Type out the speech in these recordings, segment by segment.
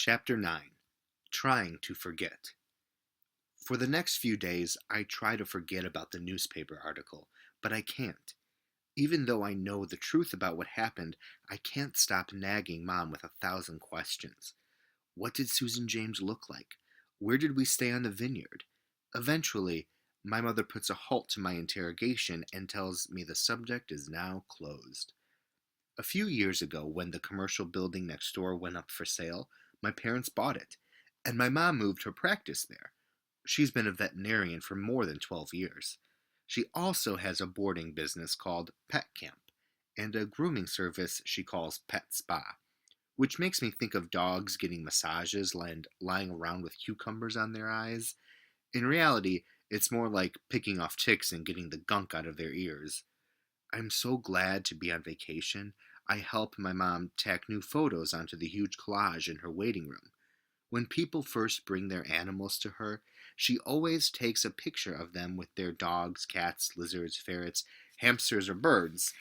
Chapter 9. Trying to Forget. For the next few days, I try to forget about the newspaper article, but I can't. Even though I know the truth about what happened, I can't stop nagging Mom with 1,000 questions. What did Susan James look like? Where did we stay on the vineyard? Eventually, my mother puts a halt to my interrogation and tells me the subject is now closed. A few years ago, when the commercial building next door went up for sale, my parents bought it, and my mom moved her practice there. She's been a veterinarian for more than 12 years. She also has a boarding business called Pet Camp and a grooming service she calls Pet Spa, which makes me think of dogs getting massages and lying around with cucumbers on their eyes. In reality, it's more like picking off ticks and getting the gunk out of their ears. I'm so glad to be on vacation. I help my mom tack new photos onto the huge collage in her waiting room. When people first bring their animals to her, she always takes a picture of them with their dogs, cats, lizards, ferrets, hamsters, or birds,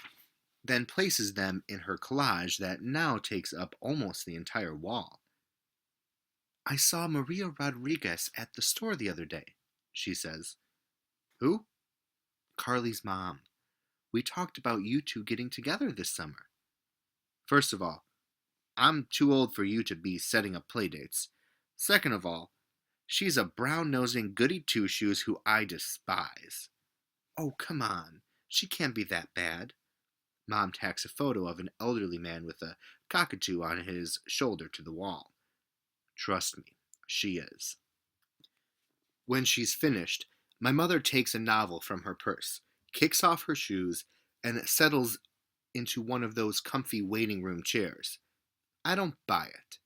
then places them in her collage that now takes up almost the entire wall. I saw Maria Rodriguez at the store the other day, she says. Who? Carly's mom. We talked about you two getting together this summer. First of all, I'm too old for you to be setting up playdates. Second of all, she's a brown-nosing goody two-shoes who I despise. Oh, come on. She can't be that bad. Mom tacks a photo of an elderly man with a cockatoo on his shoulder to the wall. Trust me, she is. When she's finished, my mother takes a novel from her purse, kicks off her shoes, and settles into one of those comfy waiting room chairs. I don't buy it.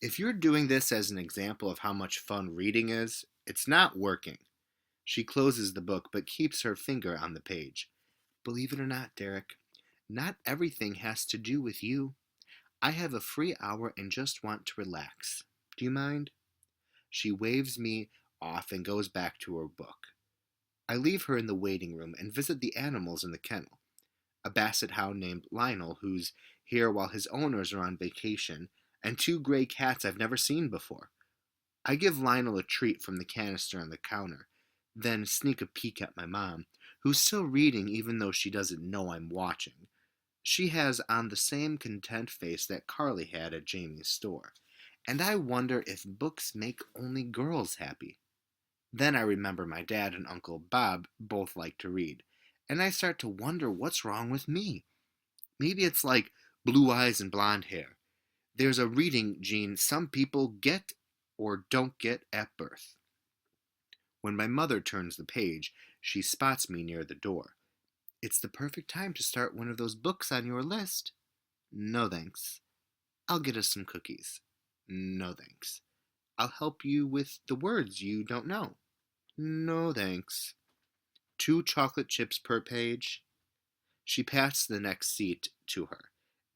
If you're doing this as an example of how much fun reading is, it's not working. She closes the book but keeps her finger on the page. Believe it or not, Derek, not everything has to do with you. I have a free hour and just want to relax. Do you mind? She waves me off and goes back to her book. I leave her in the waiting room and visit the animals in the kennel. A basset hound named Lionel, who's here while his owners are on vacation, and two gray cats I've never seen before. I give Lionel a treat from the canister on the counter, then sneak a peek at my mom, who's still reading even though she doesn't know I'm watching. She has on the same content face that Carly had at Jamie's store, and I wonder if books make only girls happy. Then I remember my dad and Uncle Bob both like to read, and I start to wonder what's wrong with me. Maybe it's like blue eyes and blonde hair. There's a reading gene some people get or don't get at birth. When my mother turns the page, she spots me near the door. It's the perfect time to start one of those books on your list. No thanks. I'll get us some cookies. No thanks. I'll help you with the words you don't know. No thanks. 2 chocolate chips per page. She passed the next seat to her,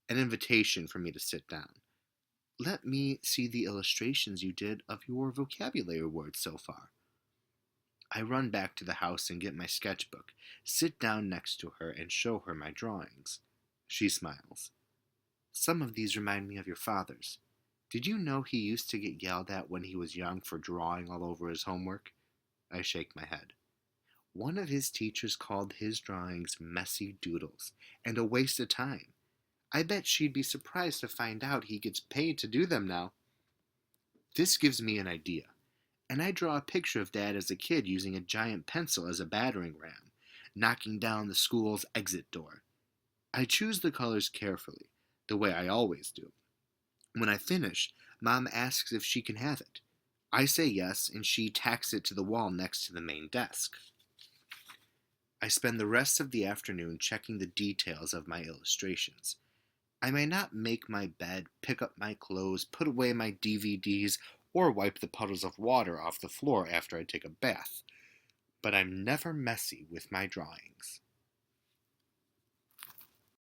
an invitation for me to sit down. Let me see the illustrations you did of your vocabulary words so far. I run back to the house and get my sketchbook, sit down next to her, and show her my drawings. She smiles. Some of these remind me of your father's. Did you know he used to get yelled at when he was young for drawing all over his homework? I shake my head. One of his teachers called his drawings messy doodles and a waste of time. I bet she'd be surprised to find out he gets paid to do them now. This gives me an idea, and I draw a picture of Dad as a kid using a giant pencil as a battering ram, knocking down the school's exit door. I choose the colors carefully, the way I always do. When I finish, Mom asks if she can have it. I say yes, and she tacks it to the wall next to the main desk. I spend the rest of the afternoon checking the details of my illustrations. I may not make my bed, pick up my clothes, put away my DVDs, or wipe the puddles of water off the floor after I take a bath, but I'm never messy with my drawings.